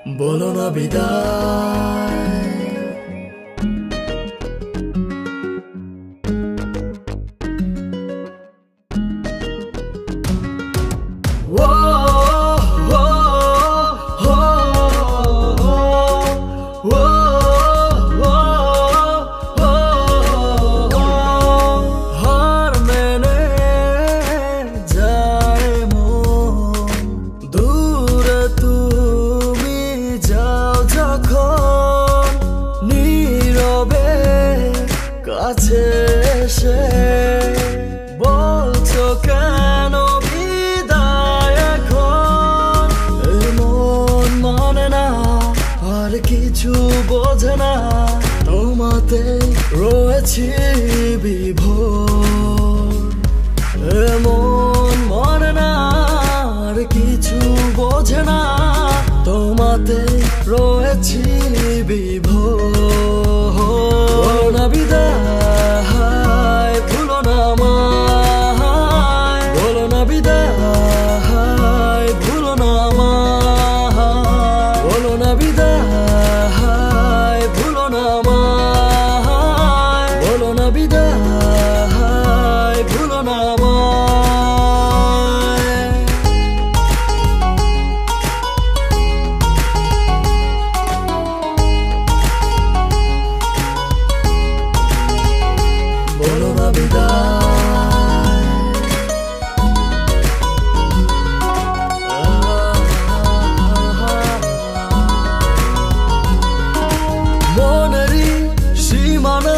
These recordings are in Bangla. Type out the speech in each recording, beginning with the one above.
বলো না বিদায়। ও ও ও ও হার মেনে যায় মন, দূরে তুমি যাও যখন, নীরবে কাছে এসে বলছো কেন বিদায় এখন। এই মন মানে না আর কিছু বোঝে না, তোমাতে রয়েছি বিভোর। মন মানে না আর কিছু বোঝে না, তোমাতে রয়েছি বিভোর। না বিদায়, ভুলো না আমায়, বলো না বিদায়, ভুলো না আমায়, বলো না বিদায়, ভুলো না আমায়, বলো না বিদায়, ভুলো না আমায়। বলো না বিদায়, মনেরই সীমানা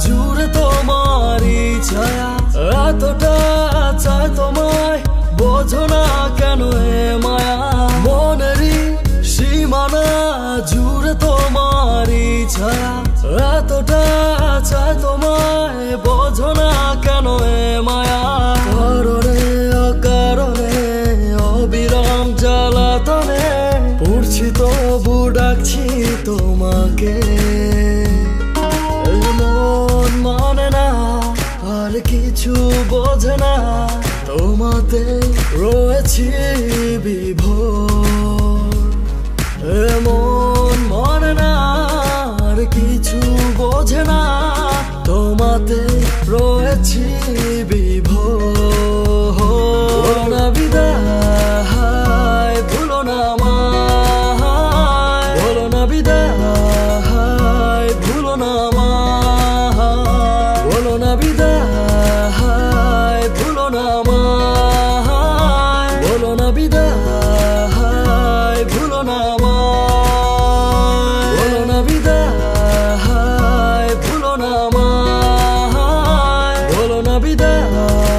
জুড়ে তোমারই ছায়া, এতটা চাই তোমায়, বোঝো না কেন এ মায়া। মনেরই সীমানা জুড়ে তোমারই ছায়া, এতটা চাই তোমায়, বোঝো না কেন এ মায়া। কারণে অকারণে অবিরাম জ্বালাতনে পড়ছি তবু ডাকছি তোমাকে। মন মানে না আর কিছু বোঝে না, তোমাতে রয়েছি বিভোর। মন মানে না আর কিছু বোঝে না, তোমাতে রয়েছি বিভোর। না বিদায়, ভুলো না আমায়, বলো না বিদায়, ভুলো না আমায়, বলো না বিদায়, ভুলো না আমায়, বলো না বিদায়, ভুলো না আমায়, বলো না বিদায়, ভুলো না আমায়, বলো না বিদায়।